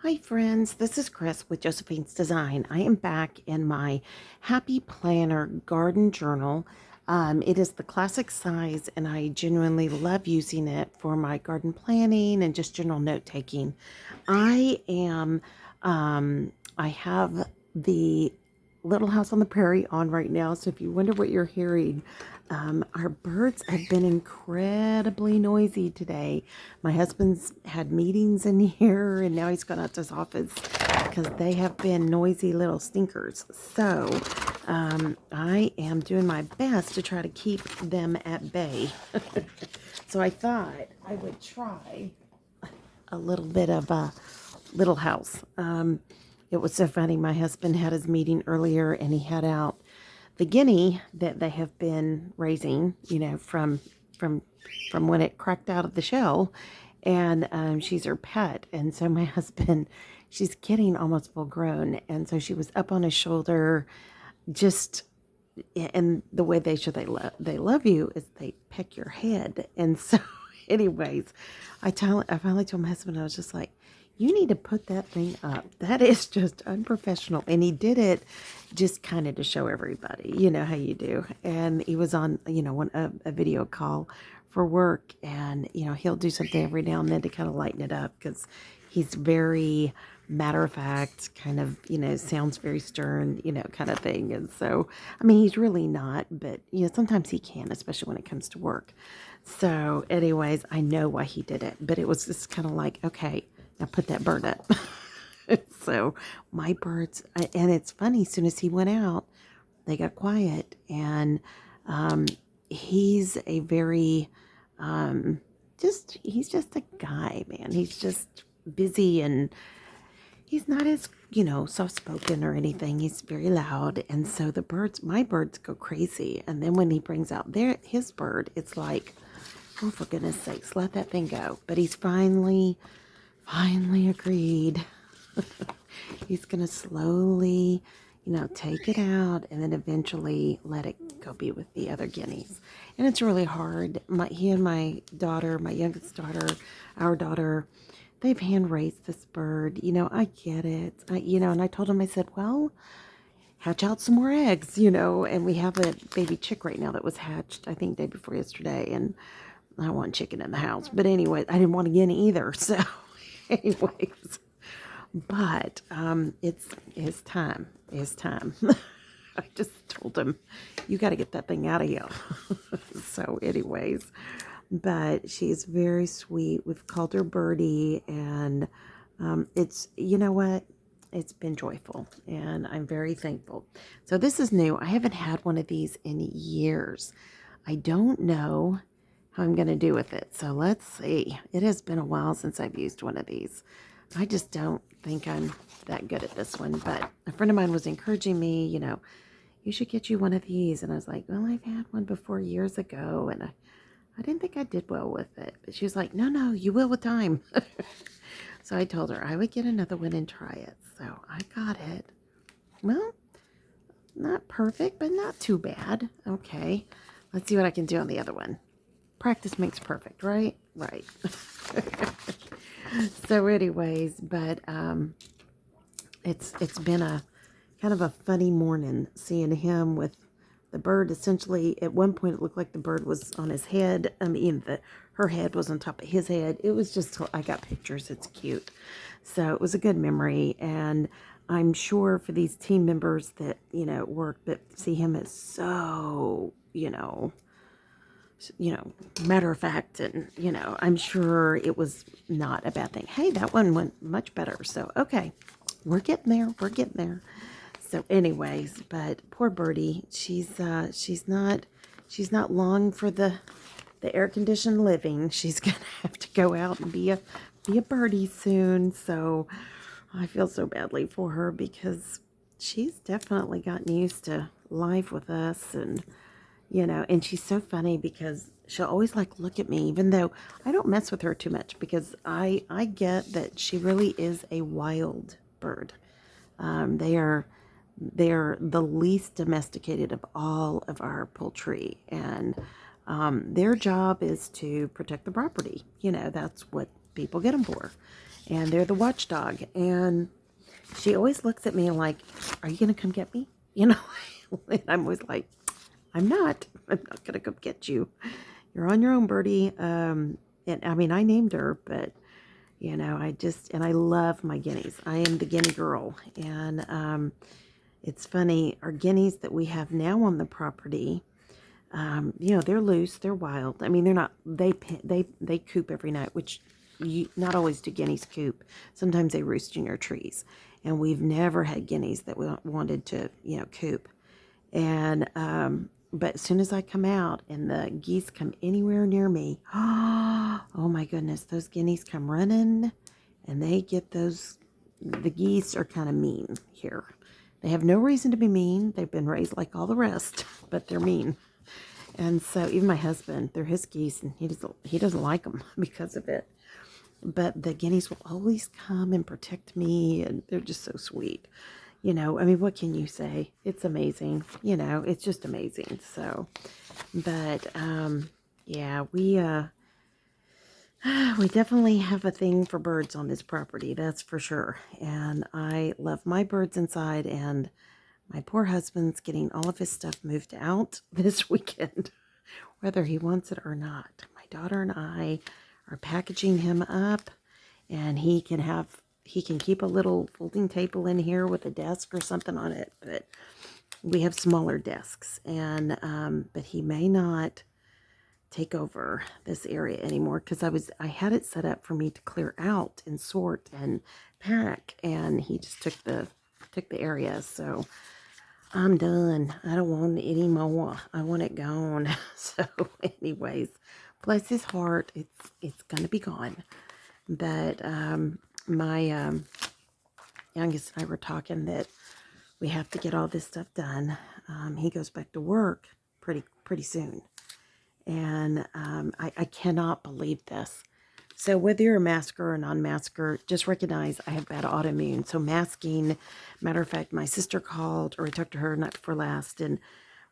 Hi friends, this is Chris with Josephine's Design. I am back in my Happy Planner garden journal. It is the classic size and I genuinely love using it for my garden planning and just general note taking. I have the Little House on the Prairie on right now, so if you wonder what you're hearing, our birds have been incredibly noisy today. My husband's had meetings in here, and now he's gone out to his office because they have been noisy little stinkers. So I am doing my best to try to keep them at bay. So I thought I would try a little bit of a Little House. It was so funny. My husband had his meeting earlier and he had out the guinea that they have been raising, from from when it cracked out of the shell, and she's her pet. And so my husband, she's getting almost full grown, and so she was up on his shoulder, just and the way they show they love you is they peck your head. And so, anyways, I finally told my husband, I was just like, you need to put that thing up. That is just unprofessional. And he did it just kind of to show everybody, you know how you do. And he was on, a video call for work. And, he'll do something every now and then to kind of lighten it up because he's very matter of fact, kind of, sounds very stern, kind of thing. And so, I mean, he's really not, but, sometimes he can, especially when it comes to work. So, anyways, I know why he did it, but it was just kind of like, okay, now put that bird up. So my birds, and it's funny, as soon as he went out, they got quiet. And he's a very, he's just a guy, man. He's just busy and he's not as, soft-spoken or anything. He's very loud. And so my birds go crazy. And then when he brings out his bird, it's like, oh, for goodness sakes, let that thing go. But he's finally agreed. He's going to slowly, take it out and then eventually let it go be with the other guineas. And it's really hard. He and my daughter, my youngest daughter, our daughter, they've hand raised this bird. I get it. And I told him, I said, well, hatch out some more eggs, and we have a baby chick right now that was hatched, I think, day before yesterday. And I want chicken in the house. But anyway, I didn't want a guinea either. So anyways, but it's his time. I just told him, you got to get that thing out of here. So anyways, but she's very sweet. We've called her Birdie, and it's, you know what? It's been joyful, and I'm very thankful. So this is new. I haven't had one of these in years. I don't know how I'm going to do with it. So let's see. It has been a while since I've used one of these. I just don't think I'm that good at this one. But a friend of mine was encouraging me, you should get you one of these. And I was like, well, I've had one before years ago. And I didn't think I did well with it. But she was like, no, you will with time. So I told her I would get another one and try it. So I got it. Well, not perfect, but not too bad. Okay. Let's see what I can do on the other one. Practice makes perfect, right? Right. So anyways, but it's been a kind of a funny morning seeing him with the bird. Essentially, at one point it looked like the bird was on his head. I mean, her head was on top of his head. It was just, I got pictures. It's cute. So it was a good memory. And I'm sure for these team members that, work, that see him as so, matter of fact, and, I'm sure it was not a bad thing. Hey, that one went much better. So, okay, we're getting there. So anyways, but poor Birdie, she's not long for the air-conditioned living. She's going to have to go out and be a birdie soon. So I feel so badly for her because she's definitely gotten used to life with us. And she's so funny because she'll always look at me, even though I don't mess with her too much because I get that she really is a wild bird. They are the least domesticated of all of our poultry, and their job is to protect the property. That's what people get them for. and they're the watchdog. And she always looks at me like, "Are you gonna come get me?" You know, and I'm always like, "I'm not. I'm not gonna come get you. You're on your own, Birdie." And I mean, I named her, but and I love my guineas. I am the guinea girl, and it's funny. Our guineas that we have now on the property, they're loose, they're wild. I mean, they're not. They coop every night, which not always do guineas coop. Sometimes they roost in your trees, and we've never had guineas that we wanted to, coop. And but as soon as I come out and the geese come anywhere near me, oh my goodness, those guineas come running, and they get those. The geese are kind of mean here. They have no reason to be mean. They've been raised like all the rest, but they're mean. And so even my husband, they're his geese, and he doesn't like them because of it. But the guineas will always come and protect me, and they're just so sweet. I mean, what can you say? It's amazing. It's just amazing. So, but yeah, we definitely have a thing for birds on this property. That's for sure. And I love my birds inside, and my poor husband's getting all of his stuff moved out this weekend, whether he wants it or not. My daughter and I are packaging him up, and he can keep a little folding table in here with a desk or something on it, but we have smaller desks, and but he may not take over this area anymore, because I had it set up for me to clear out and sort and pack, and he just took the area. So I'm done. I don't want it anymore. I want it gone. So anyways, bless his heart, it's gonna be gone. But my youngest and I were talking that we have to get all this stuff done. He goes back to work pretty soon, and I cannot believe this. So whether you're a masker or a non-masker, just recognize I have bad autoimmune. So masking, matter of fact, my sister called, or I talked to her night before last, and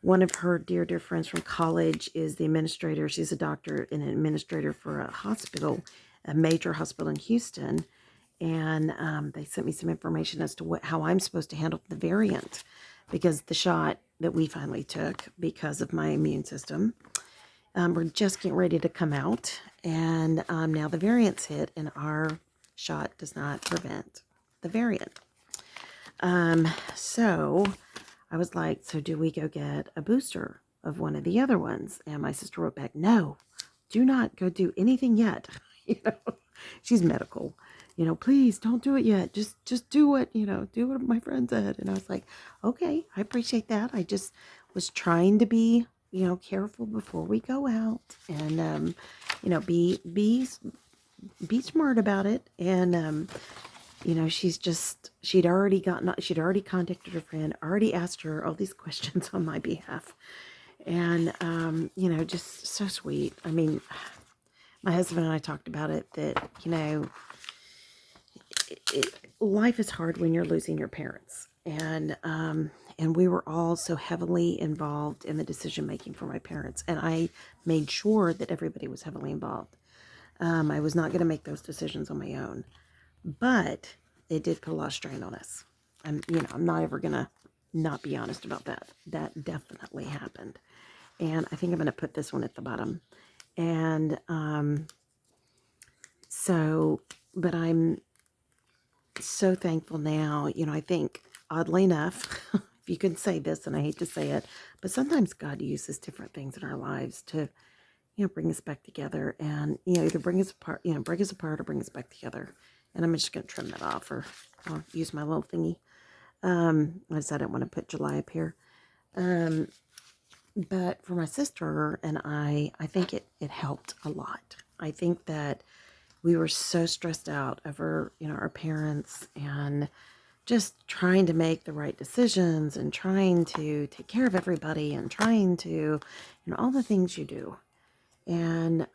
one of her dear friends from college is the administrator. She's a doctor and an administrator for a hospital, a major hospital in Houston. And they sent me some information as to how I'm supposed to handle the variant, because the shot that we finally took because of my immune system, we're just getting ready to come out, and now the variant's hit, and our shot does not prevent the variant. So I was like, so do we go get a booster of one of the other ones? And my sister wrote back, no, do not go do anything yet. She's medical. Please don't do it yet. Just do what my friend said. And I was like, okay, I appreciate that. I just was trying to be, careful before we go out, and, be smart about it. And, she'd already contacted her friend, already asked her all these questions on my behalf. And, just so sweet. I mean, my husband and I talked about it, that, life is hard when you're losing your parents. And we were all so heavily involved in the decision making for my parents. And I made sure that everybody was heavily involved. I was not going to make those decisions on my own. But it did put a lot of strain on us. I'm not ever going to not be honest about that. That definitely happened. And I think I'm going to put this one at the bottom. And but I'm so thankful now. I think, oddly enough, if you could say this, and I hate to say it, but sometimes God uses different things in our lives to, bring us back together, and, either break us apart or bring us back together. And I'm just going to trim that off, or I'll use my little thingy. I just, I don't want to put July up here. But for my sister and I think it helped a lot. I think that we were so stressed out over, our parents, and just trying to make the right decisions, and trying to take care of everybody, and trying to, all the things you do. And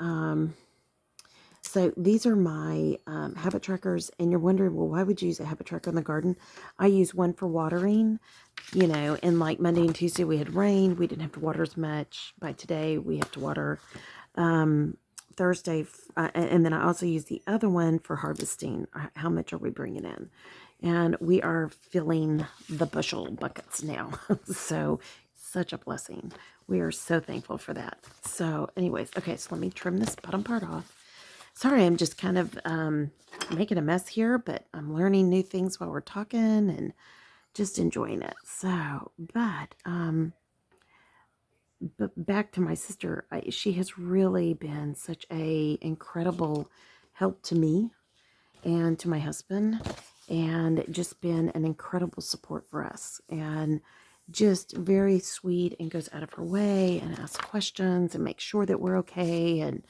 so these are my habit trackers. And you're wondering, well, why would you use a habit tracker in the garden? I use one for watering, and like Monday and Tuesday we had rain. We didn't have to water as much. By today we have to water Thursday, and then I also use the other one for harvesting. How much are we bringing in? And we are filling the bushel buckets now. So such a blessing. We are so thankful for that. So anyways, okay, so let me trim this bottom part off. Sorry, I'm just kind of making a mess here, but I'm learning new things while we're talking and just enjoying it. So, but back to my sister, she has really been such a incredible help to me and to my husband, and just been an incredible support for us, and just very sweet, and goes out of her way and asks questions and makes sure that we're okay. And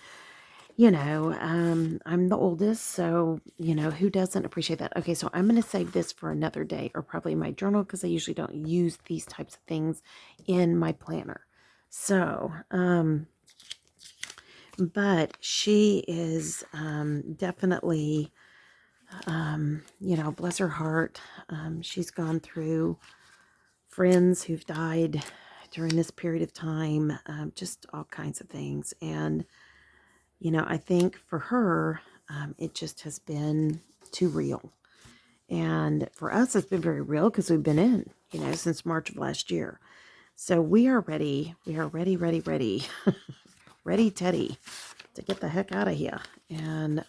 I'm the oldest, so who doesn't appreciate that? Okay, so I'm going to save this for another day, or probably my journal, because I usually don't use these types of things in my planner. So but she is definitely, bless her heart. She's gone through friends who've died during this period of time, just all kinds of things. And, I think for her, it just has been too real. And for us, it's been very real because we've been in, since March of last year. So we are ready. We are ready, ready, ready, ready, Teddy, to get the heck out of here. And,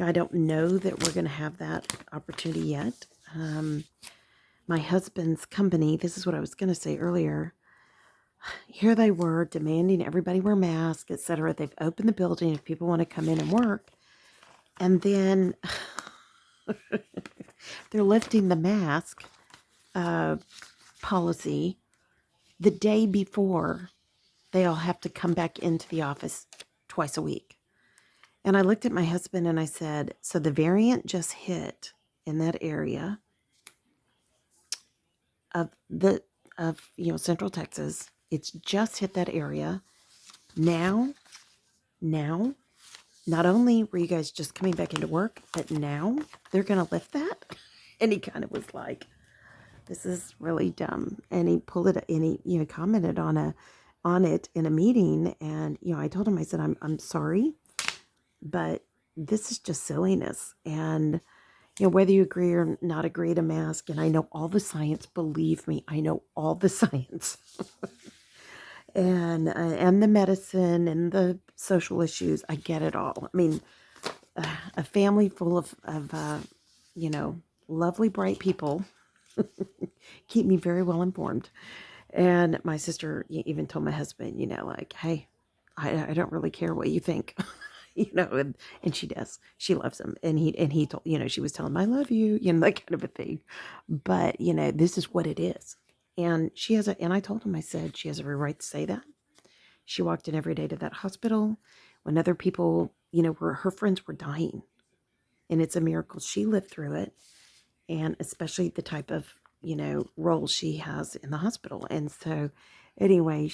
I don't know that we're going to have that opportunity yet. My husband's company, this is what I was going to say earlier. Here they were demanding everybody wear masks, etc. They've opened the building if people want to come in and work. And then they're lifting the mask policy the day before they all have to come back into the office twice a week. And I looked at my husband and I said, so the variant just hit in that area of Central Texas. It's just hit that area. Now, not only were you guys just coming back into work, but now they're going to lift that. And he kind of was like, this is really dumb. And he pulled it, and he commented on it in a meeting. And, I told him, I said, I'm sorry, but this is just silliness. And, whether you agree or not agree to mask, and I know all the science, believe me, I know all the science. and the medicine and the social issues, I get it all. I mean, a family full of lovely, bright people keep me very well informed. And my sister even told my husband, like, hey, I don't really care what you think. And she does. She loves him. And he told, she was telling him, I love you, that kind of a thing. But, this is what it is. And and I told him, I said, she has every right to say that. She walked in every day to that hospital when other people, her friends were dying. And it's a miracle she lived through it. And especially the type of, role she has in the hospital. And so anyway,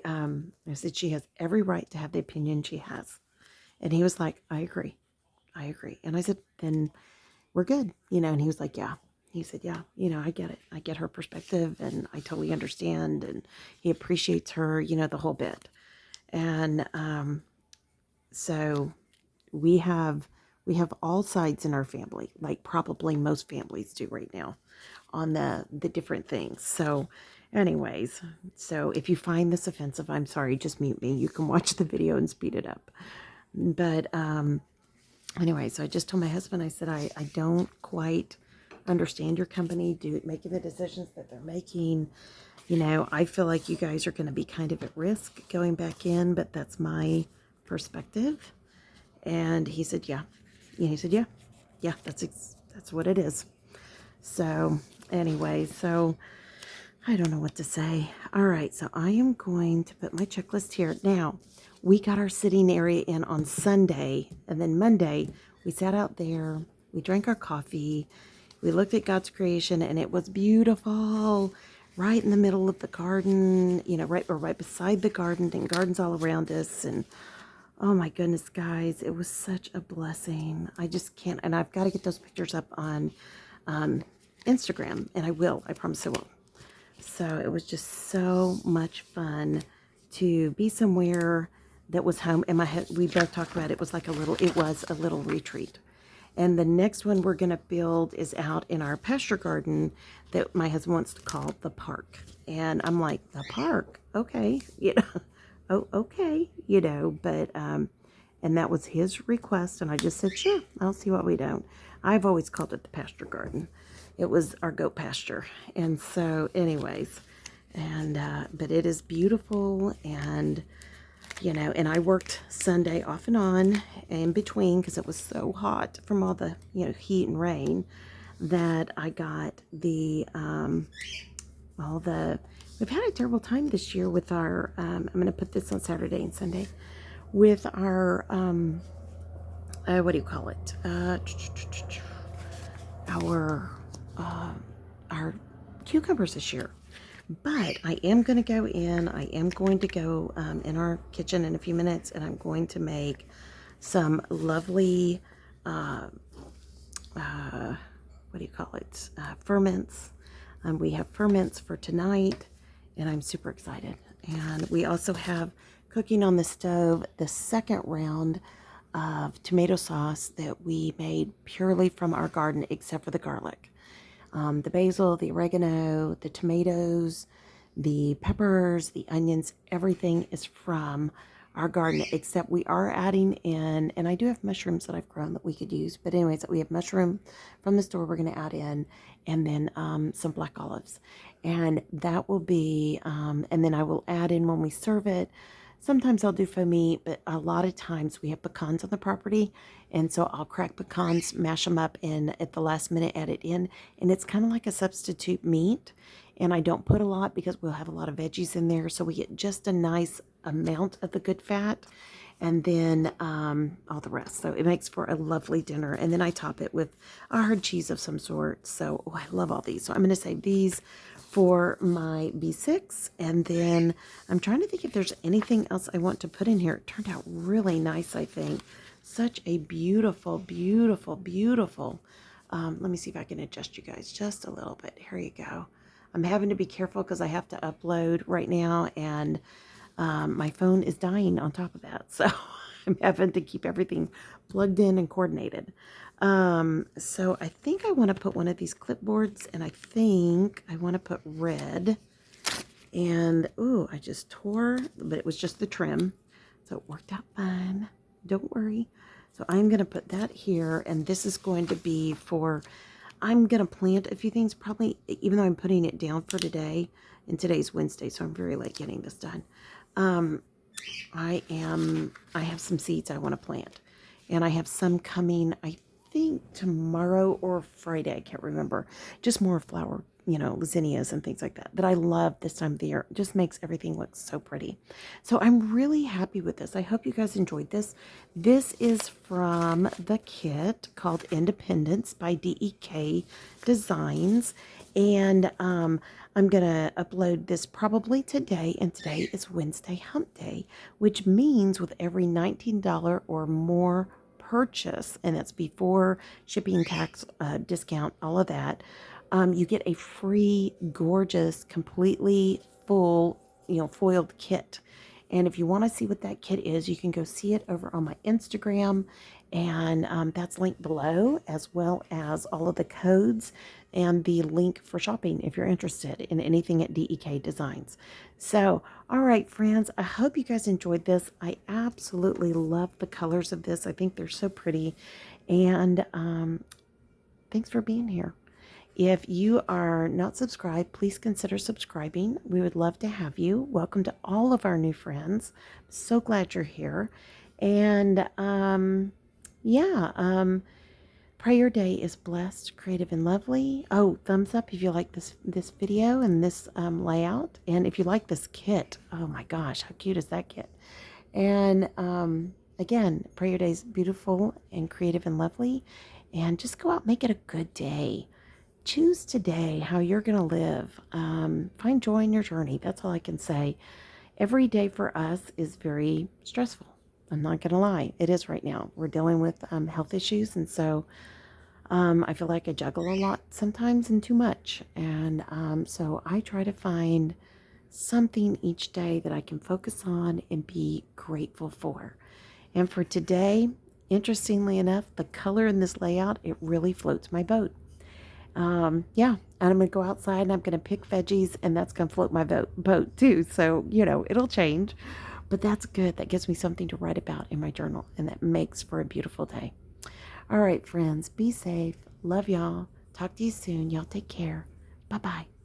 I said, she has every right to have the opinion she has. And he was like, I agree. And I said, then we're good, and he was like, yeah. He said, yeah, I get it. I get her perspective, and I totally understand. And he appreciates her, the whole bit. And so we have all sides in our family, like probably most families do right now, on the different things. So anyways, so if you find this offensive, I'm sorry, just mute me. You can watch the video and speed it up. But anyway, so I just told my husband, I said, I don't quite understand your company making the decisions that they're making. I feel like you guys are going to be kind of at risk going back in, but that's my perspective. And he said, yeah. He said, yeah, that's what it is. So anyway, so I don't know what to say. All right, so I am going to put my checklist here. Now, we got our sitting area in on Sunday, and then Monday, we sat out there, we drank our coffee, we looked at God's creation, and it was beautiful, right in the middle of the garden, right beside the garden, and gardens all around us, and oh my goodness, guys, it was such a blessing. I just can't, and I've got to get those pictures up on Instagram, and I promise I will. So it was just so much fun to be somewhere that was home, and we both talked about it was like it was a little retreat. And the next one we're going to build is out in our pasture garden that my husband wants to call the park. And I'm like, the park? Okay. Oh, okay. But, and that was his request. And I just said, sure, I'll see what we don't. I've always called it the pasture garden. It was our goat pasture. And so anyways, but it is beautiful, and and I worked Sunday off and on in between because it was so hot from all the, heat and rain, that I got we've had a terrible time this year with our, I'm going to put this on Saturday and Sunday, with our, what do you call it? Our cucumbers this year. But I am going to go in. I am going to go in our kitchen in a few minutes, and I'm going to make some lovely, what do you call it? Ferments. We have ferments for tonight, and I'm super excited. And we also have cooking on the stove the second round of tomato sauce that we made purely from our garden, except for the garlic. The basil, the oregano, the tomatoes, the peppers, the onions, everything is from our garden, except we are adding in, and I do have mushrooms that I've grown that we could use, but anyways, we have mushroom from the store we're going to add in, and then some black olives. And that will be, and then I will add in when we serve it. Sometimes I'll do faux meat, but a lot of times we have pecans on the property, and so I'll crack pecans, mash them up, and at the last minute add it in, and it's kind of like a substitute meat. And I don't put a lot because we'll have a lot of veggies in there, so we get just a nice amount of the good fat, and then all the rest. So it makes for a lovely dinner. And then I top it with a hard cheese of some sort. So I love all these. So I'm going to save these for my B6. And then I'm trying to think if there's anything else I want to put in here. It turned out really nice, I think. Such a beautiful, beautiful, beautiful. Let me see if I can adjust you guys just a little bit. Here you go. I'm having to be careful because I have to upload right now, and my phone is dying on top of that. So I'm having to keep everything plugged in and coordinated. So I think I want to put one of these clipboards, and I think I want to put red. And, ooh, I just tore, but it was just the trim. So it worked out fine. Don't worry. So I'm going to put that here, and this is going to be for, I'm going to plant a few things, probably, even though I'm putting it down for today, and today's Wednesday, so I'm very late getting this done. I have some seeds I want to plant, and I have some coming, I think tomorrow or Friday, I can't remember, just more flower, zinnias and things like that I love this time of the year. It just makes everything look so pretty. So I'm really happy with this. I hope you guys enjoyed this. This is from the kit called Independence by DEK Designs, and I'm going to upload this probably today, and today is Wednesday Hump Day, which means with every $19 or more purchase, and that's before shipping, tax, discount, all of that, you get a free, gorgeous, completely full, foiled kit. And if you want to see what that kit is, you can go see it over on my Instagram, and that's linked below, as well as all of the codes and the link for shopping if you're interested in anything at DEK Designs. So, all right, friends, I hope you guys enjoyed this. I absolutely love the colors of this. I think they're so pretty, and thanks for being here. If you are not subscribed, please consider subscribing. We would love to have you. Welcome to all of our new friends. So glad you're here. And pray your day is blessed, creative, and lovely. Oh, thumbs up if you like this video and this layout. And if you like this kit, oh my gosh, how cute is that kit? And again, pray your day is beautiful and creative and lovely. And just go out and make it a good day. Choose today how you're going to live. Find joy in your journey. That's all I can say. Every day for us is very stressful. I'm not going to lie. It is right now. We're dealing with health issues. And so I feel like I juggle a lot sometimes and too much. And so I try to find something each day that I can focus on and be grateful for. And for today, interestingly enough, the color in this layout, it really floats my boat. Yeah, and I'm going to go outside and I'm going to pick veggies, and that's going to float my boat too. So, it'll change. But that's good. That gives me something to write about in my journal, and that makes for a beautiful day. All right, friends, be safe. Love y'all. Talk to you soon. Y'all take care. Bye-bye.